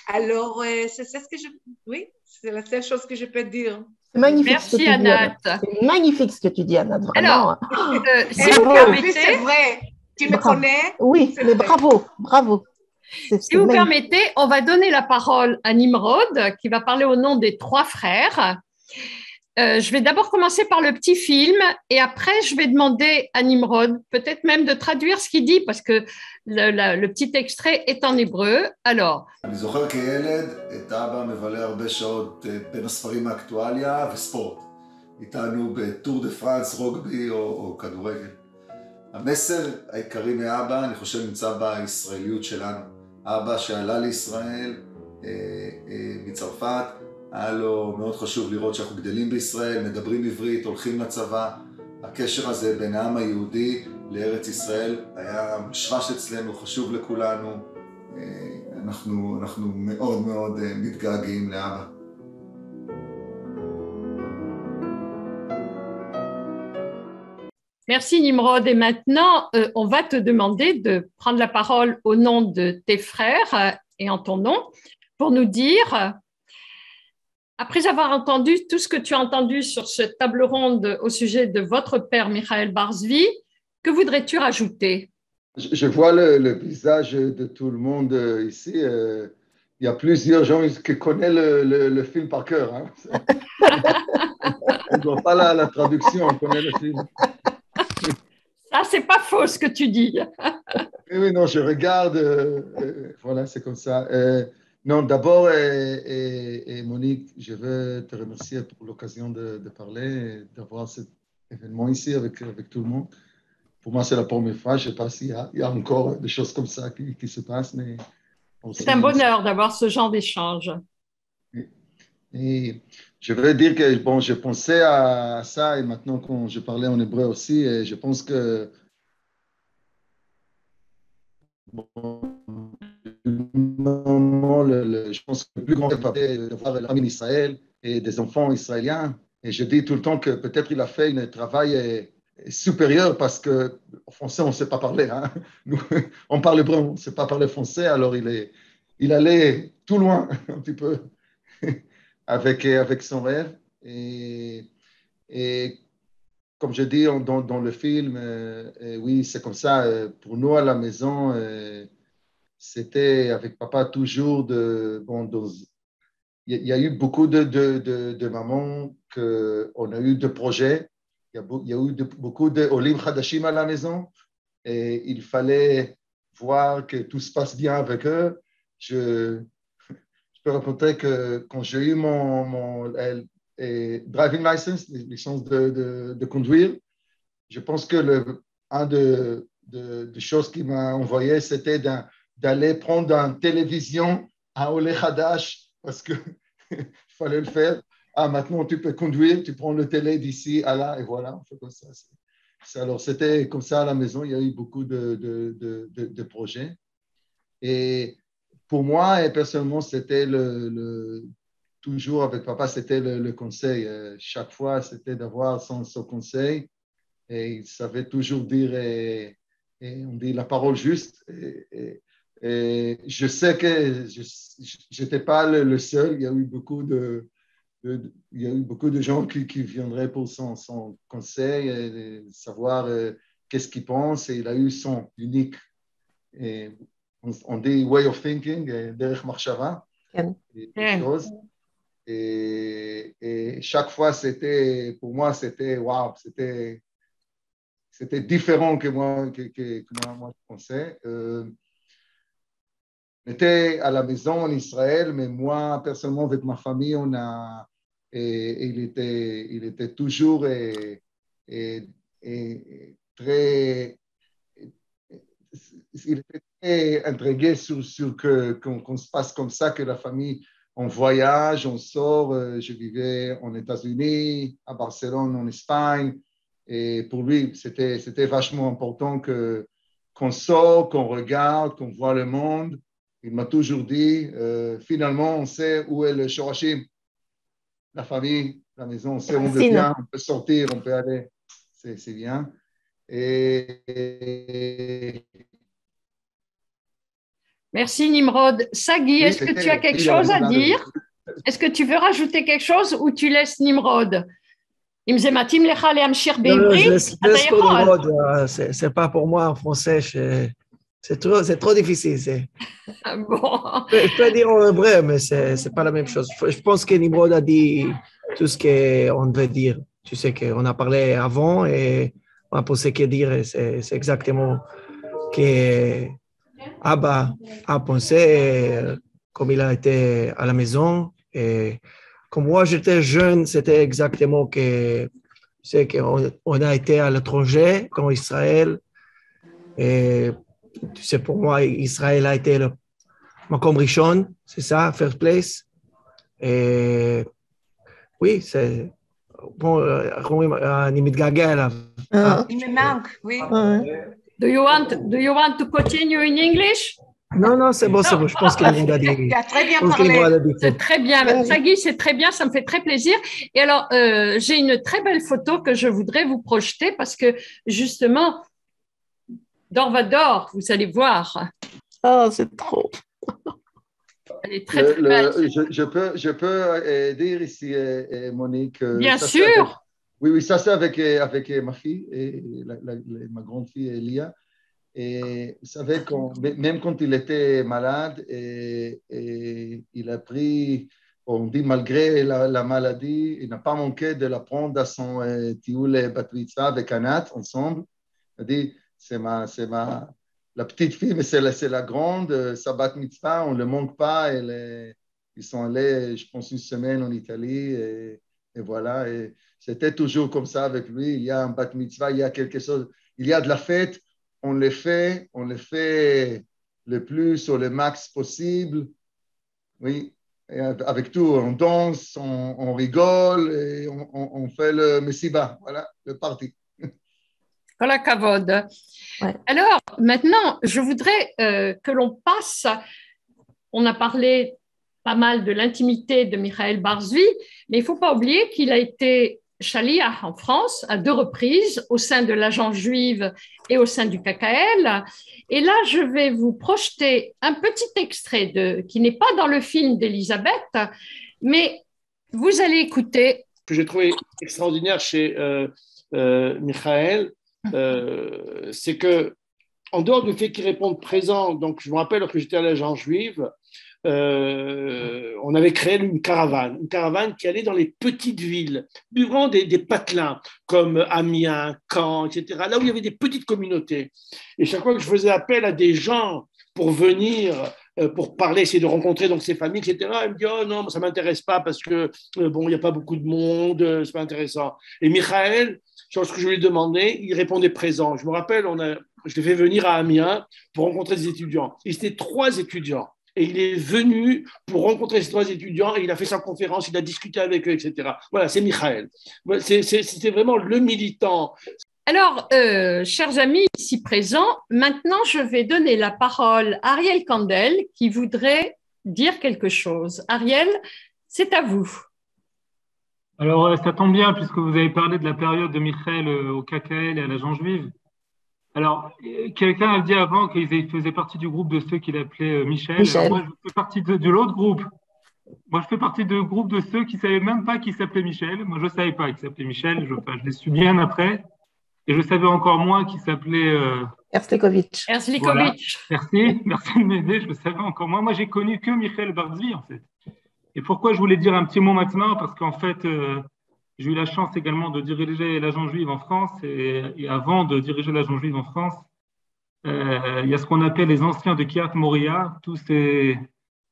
Alors, c'est ce que oui, c'est la seule chose que je peux dire. Magnifique. Merci, Anat. C'est magnifique ce que tu dis, Anat, vraiment. Alors, si vous permettez, c'est vrai. Tu me connais? Oui, mais bravo, bravo. Si vous permettez, on va donner la parole à Nimrod, qui va parler au nom des 3 frères. Je vais d'abord commencer par le petit film et après, je vais demander à Nimrod, peut-être même de traduire ce qu'il dit, parce que le petit extrait est en hébreu. Alors. אני זוכר כילד את אבא מבלה הרבה שעות בין הספרים האקטואליה וספורט. איתנו בטור דה פרנס, רוגבי או כדורגל. המסר העיקרי מאבא, אני חושב, נמצא בישראליות שלנו. אבא שעלה לישראל מצרפת, היה לו מאוד חשוב לראות שאנחנו גדלים בישראל, מדברים עברית, הולכים לצבא. הקשר הזה בין העם היהודי לארץ ישראל היה משרש אצלנו, חשוב לכולנו. אנחנו מאוד מאוד מתגעגעים לאבא. Merci Nimrod. Et maintenant, on va te demander de prendre la parole au nom de tes frères et en ton nom pour nous dire, après avoir entendu tout ce que tu as entendu sur cette table ronde au sujet de votre père Michael Bar Tzvi, Que voudrais-tu rajouter? Je vois le visage de tout le monde ici. Il y a plusieurs gens qui connaissent le film par cœur. Hein. On ne doit pas la traduction, on connaît le film. Ah, c'est pas faux ce que tu dis. Oui, non, je regarde. Voilà, c'est comme ça. Non, d'abord, Monique, je veux te remercier pour l'occasion de parler, d'avoir cet événement ici avec tout le monde. Pour moi, c'est la première fois. Je ne sais pas s'il y a encore des choses comme ça qui se passent. Mais c'est un bonheur d'avoir ce genre d'échange. Et je veux dire que bon, je pensais à ça et maintenant quand je parlais en hébreu aussi, et je pense que bon, je pense que le plus grand rêve c'est de voir l'armée d'Israël et des enfants israéliens. Et je dis tout le temps que peut-être il a fait un travail supérieur parce qu'en français, on ne sait pas parler. Hein. Nous, on parle hébreu, on ne sait pas parler français, alors il allait tout loin un petit peu avec son rêve. Et comme je dis dans le film, oui, c'est comme ça. Pour nous, à la maison, c'était avec papa toujours il y a eu beaucoup de mamans qu'on a eu de projets. Il y a eu beaucoup de Olim Hadashim à la maison et il fallait voir que tout se passe bien avec eux. Je peux raconter que quand j'ai eu mon driving license, licence de conduire, je pense que un des choses qu'il m'a envoyé, c'était d'aller prendre une télévision à Olé Hadash parce qu'il fallait le faire. Ah, maintenant, tu peux conduire, tu prends le télé d'ici à là, et voilà, on fait comme ça. Alors, c'était comme ça à la maison, il y a eu beaucoup de projets. Et pour moi, et personnellement, c'était toujours avec papa, c'était le conseil. Chaque fois, c'était d'avoir son conseil. Et il savait toujours dire, et on dit la parole juste. Et je sais que je n'étais pas le seul. Il y a eu beaucoup de gens qui viendraient pour son conseil et savoir qu'est-ce qu'il pense. Et il a eu son unique, on dit way of thinking, derech marshava, choses. Et chaque fois, pour moi, c'était wow, c'était différent que moi je pensais. On était à la maison en Israël, mais moi, personnellement, avec ma famille, il était toujours très intrigué sur qu'on se passe comme ça, que la famille, on voyage, on sort. Je vivais aux États-Unis, à Barcelone, en Espagne. Et pour lui, c'était vachement important qu'on sort, qu'on regarde, qu'on voit le monde. Il m'a toujours dit, finalement, on sait où est le Shorashim, la famille, la maison, on sait où on vient, on peut sortir, on peut aller. C'est bien. Merci Nimrod. Sagui, Oui, est-ce que tu as quelque chose à dire? Est-ce que tu veux rajouter quelque chose ou tu laisses Nimrod? C'est pas pour moi en français. C'est trop difficile. Bon. Je peux dire en hébreu, mais c'est pas la même chose. Je pense que Nimrod a dit tout ce qu'on devait dire. Tu sais qu'on a parlé avant et on a pensé que dire. C'est exactement que Abba a pensé comme il a été à la maison. Et quand moi j'étais jeune, c'était exactement que tu sais qu'on a été à l'étranger, comme Israël. Et tu sais, pour moi, Israël a été le Makom Rishon, c'est ça, first place. Et oui, c'est bon, אני מתגעגע אליו. Il me manque, oui. Do you want to continue in English? Non, c'est bon. Je pense qu'il a dit. Il a très bien parlé. C'est très bien. Sagui, c'est très bien, ça me fait très plaisir. Et alors, j'ai une très belle photo que je voudrais vous projeter parce que, justement, Dorvador, vous allez voir. Oh, c'est trop. Elle est très, très belle. Je peux dire ici, Monique. Bien sûr. Oui, ça c'est avec ma fille, et ma grande fille Elia. Et vous savez, même quand il était malade, et il a pris, on dit malgré la maladie, il n'a pas manqué de la prendre à son tioul bat mitzvah avec Anat ensemble. Il a dit, c'est la petite fille, mais c'est la grande, sa bat mitzvah, on ne le manque pas. Ils sont allés, je pense, une semaine en Italie, et voilà. Et c'était toujours comme ça avec lui. Il y a un bat mitzvah, il y a quelque chose, il y a de la fête. On le fait le plus ou le max possible. Oui, et avec tout, on danse, on rigole et on fait le messiba. Voilà, le party. Voilà, Kavod. Ouais. Alors, maintenant, je voudrais que l'on passe. On a parlé pas mal de l'intimité de Michael Bar-Zvi, mais il ne faut pas oublier qu'il a été Shaliach en France à 2 reprises au sein de l'agence juive et au sein du KKL. Et là, je vais vous projeter un petit extrait qui n'est pas dans le film d'Elisabeth, mais vous allez écouter. Ce que j'ai trouvé extraordinaire chez Michael, c'est que, en dehors du fait qu'il réponde présent, donc je me rappelle lorsque j'étais à l'agence juive, on avait créé une caravane qui allait dans les petites villes, durant des patelins comme Amiens, Caen, etc., là où il y avait des petites communautés. Et chaque fois que je faisais appel à des gens pour venir, pour parler, essayer de rencontrer donc ces familles, etc., ils me disaient « Oh non, ça ne m'intéresse pas parce que, bon, il n'y a pas beaucoup de monde, c'est pas intéressant. » Et Michael, sur ce que je lui ai demandé, il répondait présent. Je me rappelle, je l'ai fait venir à Amiens pour rencontrer des étudiants. Et c'était 3 étudiants. Et il est venu pour rencontrer ces 3 étudiants et il a fait sa conférence, il a discuté avec eux, etc. Voilà, c'est Michael. C'était vraiment le militant. Alors, chers amis ici présents, maintenant je vais donner la parole à Ariel Kandel qui voudrait dire quelque chose. Ariel, c'est à vous. Alors, ça tombe bien puisque vous avez parlé de la période de Michael au KKL et à l'agence juive. Alors, quelqu'un a dit avant qu'il faisait partie du groupe de ceux qu'il appelait Michel. Alors, moi, je fais partie de l'autre groupe. Moi, je fais partie du groupe de ceux qui ne savaient même pas qu'il s'appelait Michel. Moi, je ne savais pas qu'il s'appelait Michel. Je l'ai su bien après. Et je savais encore moins qu'il s'appelait… Herzlikovitch. Voilà. Merci de m'aider. Je le savais encore moins. Moi, j'ai connu que Michael Bar-Zvi, en fait. Et pourquoi je voulais dire un petit mot maintenant? Parce qu'en fait… j'ai eu la chance également de diriger l'agence juive en France et avant de diriger l'agence juive en France, il y a ce qu'on appelle les anciens de Kiryat Moria,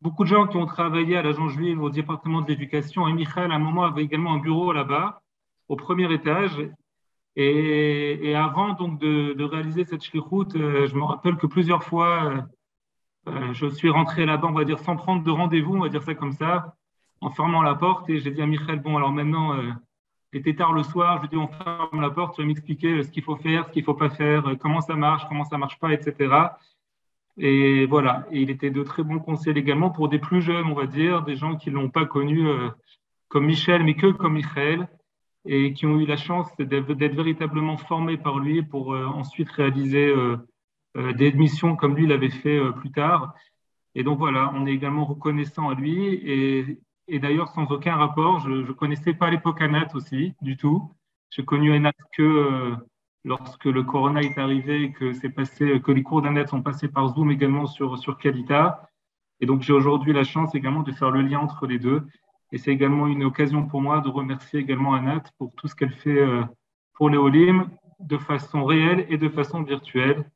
beaucoup de gens qui ont travaillé à l'agence juive au département de l'éducation et Michael à un moment avait également un bureau là-bas au premier étage et avant donc de réaliser cette shlichut, je me rappelle que plusieurs fois je suis rentré là-bas, on va dire sans prendre de rendez-vous, on va dire ça comme ça, en fermant la porte et j'ai dit à Michael, bon alors maintenant il était tard le soir, je lui ai dit on ferme la porte, tu vas m'expliquer ce qu'il faut faire, ce qu'il ne faut pas faire, comment ça marche pas, etc. Et voilà, et il était de très bons conseils également pour des plus jeunes, on va dire, des gens qui ne l'ont pas connu comme Michel, mais que comme Michael, et qui ont eu la chance d'être véritablement formés par lui pour ensuite réaliser des missions comme lui l'avait fait plus tard. Et donc voilà, on est également reconnaissant à lui et d'ailleurs, sans aucun rapport, je ne connaissais pas à l'époque Anat aussi, du tout. J'ai connu Anat que lorsque le Corona est arrivé et que les cours d'Anat sont passés par Zoom également sur Kalita. Et donc, j'ai aujourd'hui la chance également de faire le lien entre les deux. Et c'est également une occasion pour moi de remercier également Anat pour tout ce qu'elle fait pour les Olim de façon réelle et de façon virtuelle.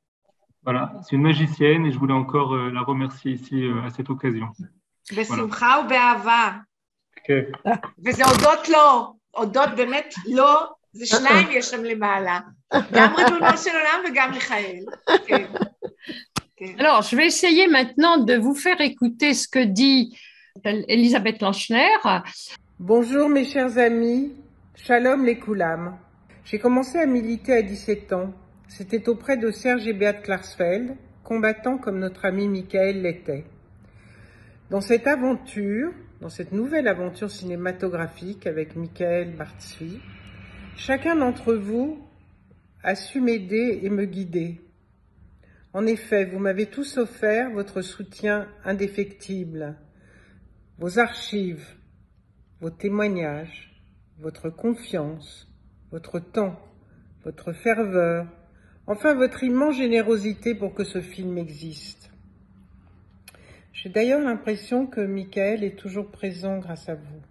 Voilà, c'est une magicienne et je voulais encore la remercier ici à cette occasion. בשמחה ובאהבה. וזה הודות באמת לו, זה שניים יש שם למעלה. גם ריבונו של עולם וגם מיכאל. Alors, je vais essayer maintenant de vous faire écouter ce que dit Elisabeth Lanchner. Bonjour mes chers amis, Shalom les Koulam. J'ai commencé à militer à 17 ans. C'était auprès de Serge et Beat Klarsfeld, combattants comme notre ami Michael l'était. Dans cette aventure, dans cette nouvelle aventure cinématographique avec Michael Bar-Zvi, chacun d'entre vous a su m'aider et me guider. En effet, vous m'avez tous offert votre soutien indéfectible, vos archives, vos témoignages, votre confiance, votre temps, votre ferveur, enfin votre immense générosité pour que ce film existe. J'ai d'ailleurs l'impression que Michael est toujours présent grâce à vous.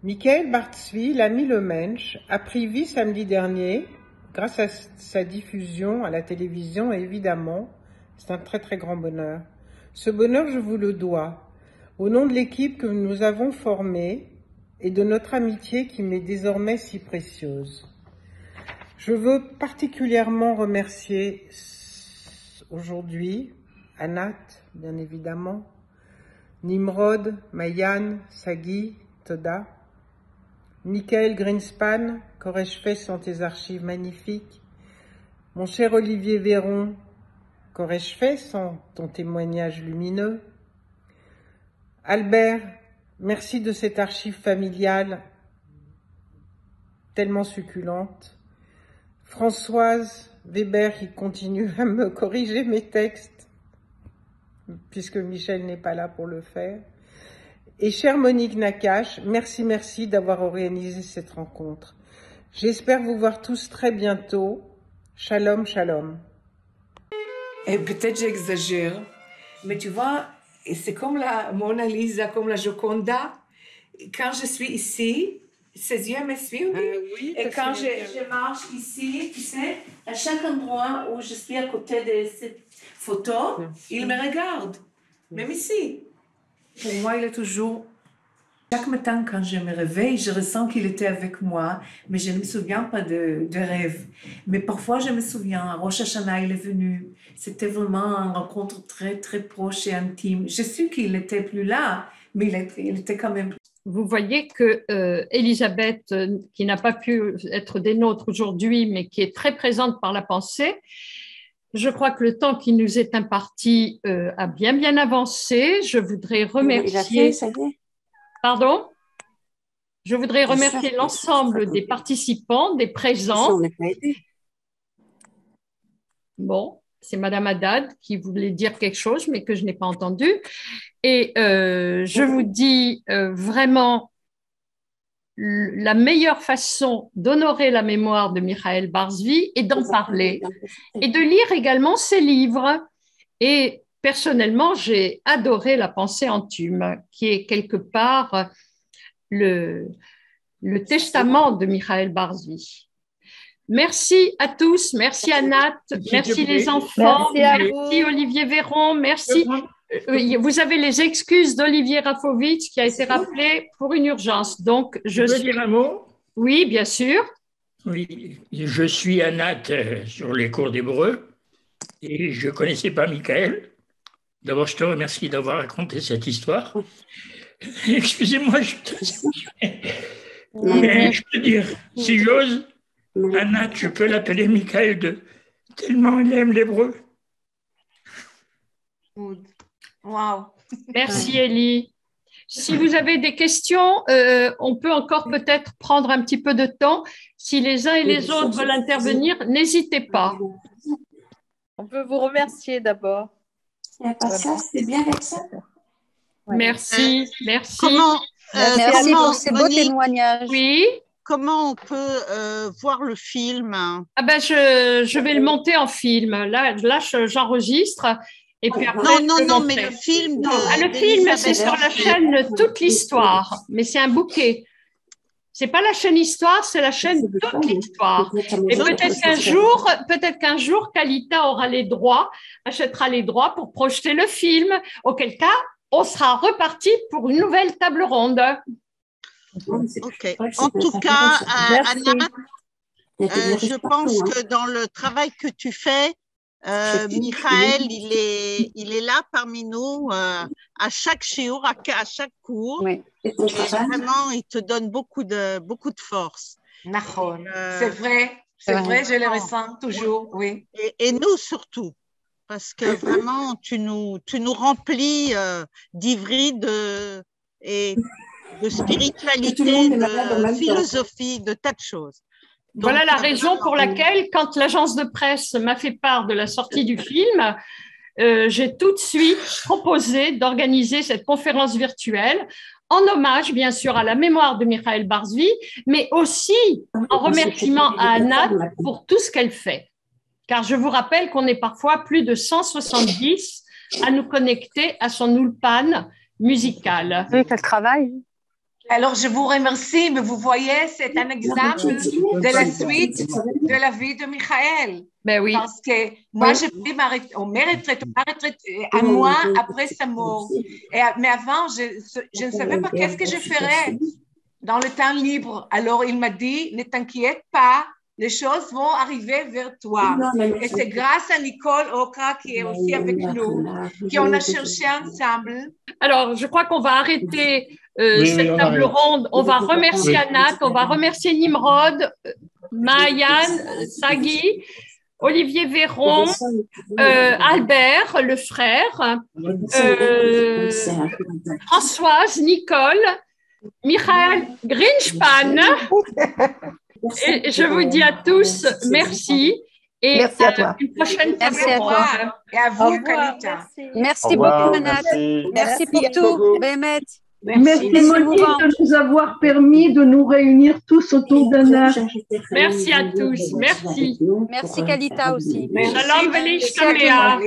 Michael Barzvi, l'ami Le Mensch, a pris vie samedi dernier grâce à sa diffusion à la télévision et évidemment, c'est un très très grand bonheur. Ce bonheur, je vous le dois, au nom de l'équipe que nous avons formée et de notre amitié qui m'est désormais si précieuse. Je veux particulièrement remercier aujourd'hui Anat, bien évidemment, Nimrod, Mayan, Sagi, Toda, Michael Greenspan, qu'aurais-je fait sans tes archives magnifiques, mon cher Olivier Véron, qu'aurais-je fait sans ton témoignage lumineux, Albert, merci de cette archive familiale tellement succulente, Françoise Weber qui continue à me corriger mes textes, puisque Michel n'est pas là pour le faire. Et chère Monique Nakache, merci d'avoir organisé cette rencontre. J'espère vous voir tous très bientôt. Shalom, shalom. Et peut-être j'exagère, mais tu vois, c'est comme la Mona Lisa, comme la Gioconda. Quand je suis ici, ses yeux me suivent. Oui, et quand je marche ici, tu sais, à chaque endroit où je suis à côté de cette photo, il me regarde, même ici. Pour moi, il est toujours... Chaque matin, quand je me réveille, je ressens qu'il était avec moi, mais je ne me souviens pas de rêve. Mais parfois, je me souviens, à Rosh Hashanah, il est venu. C'était vraiment une rencontre très, très proche et intime. Je sais qu'il n'était plus là, mais il était quand même... Vous voyez que Elisabeth, qui n'a pas pu être des nôtres aujourd'hui, mais qui est très présente par la pensée, je crois que le temps qui nous est imparti a bien avancé. Je voudrais remercier... Pardon? Je voudrais remercier l'ensemble des participants, des présents. Bon, c'est Madame Haddad qui voulait dire quelque chose, mais que je n'ai pas entendu. Et je vous dis vraiment la meilleure façon d'honorer la mémoire de Michael Barzvi est d'en parler et de lire également ses livres. Et personnellement, j'ai adoré La pensée en tume, qui est quelque part le testament de Michael Barzvi. Merci à tous, merci Anat, merci les enfants, merci Olivier Véron, merci. Vous avez les excuses d'Olivier Rafovitch qui a été rappelé pour une urgence. Donc, je peux dire un mot? Oui, bien sûr. Oui, je suis Anat sur les cours d'hébreu et je ne connaissais pas Michael. D'abord, je te remercie d'avoir raconté cette histoire. Excusez-moi, mais je peux dire, si j'ose, Anat, je peux l'appeler Michael tellement elle aime l'hébreu. Wow. Merci Elie. Si vous avez des questions, on peut encore peut-être prendre un petit peu de temps. Si les uns et les autres veulent intervenir, n'hésitez pas. On peut vous remercier d'abord. C'est bien avec ça. Merci. Merci pour ces beaux témoignages. Oui. Comment on peut voir le film? Ah ben je vais le monter en film. Là j'enregistre. Et puis après, non, mais le film. Le film, c'est sur la chaîne Toute l'Histoire, mais c'est un bouquet. C'est pas la chaîne Histoire, c'est la chaîne Toute l'Histoire. Et peut-être qu'un jour, Kalita aura les droits, achètera les droits pour projeter le film. Auquel cas, on sera reparti pour une nouvelle table ronde. Ok. En tout cas, Anna, je pense que dans le travail que tu fais, Michael, il est là parmi nous à chaque shiur, à chaque cours. Oui. Et vraiment, il te donne beaucoup de force. C'est vrai, je le ressens toujours, oui. Et nous surtout, parce que vraiment, tu nous remplis d'ivry et de spiritualité, de philosophie, de tas de choses. Donc, voilà la raison pour laquelle, quand l'agence de presse m'a fait part de la sortie du film, j'ai tout de suite proposé d'organiser cette conférence virtuelle en hommage, bien sûr, à la mémoire de Michael Barzvi, mais aussi en remerciement à Anat pour tout ce qu'elle fait. Car je vous rappelle qu'on est parfois plus de 170 à nous connecter à son ulpan musical. Oui, quel travail. Alors, je vous remercie, mais vous voyez, c'est un exemple de la suite de la vie de Michael. Ben oui. Parce que moi, j'ai pris ma retraite un mois après sa mort. Mais avant, je ne savais pas qu'est-ce que je ferais dans le temps libre. Alors, il m'a dit, ne t'inquiète pas, les choses vont arriver vers toi. Et c'est grâce à Nicole Okra qui est aussi avec nous, qu'on a cherché ensemble. Alors, je crois qu'on va arrêter cette table ronde. On va remercier Anat, on va remercier Nimrod, Maayan, Sagi, Olivier Véron, Albert, le frère, Françoise, Nicole, Michael Grinspan. Et je vous dis à tous merci. Et merci à toi. Une prochaine merci à toi. Et à vous, Kalita. Merci beaucoup, Anat. Merci pour tout. Bémet. Merci Monique de nous avoir permis de nous réunir tous autour d'un art. Merci à tous. Merci. Merci Kalita aussi. Shalom, Velish Kamea.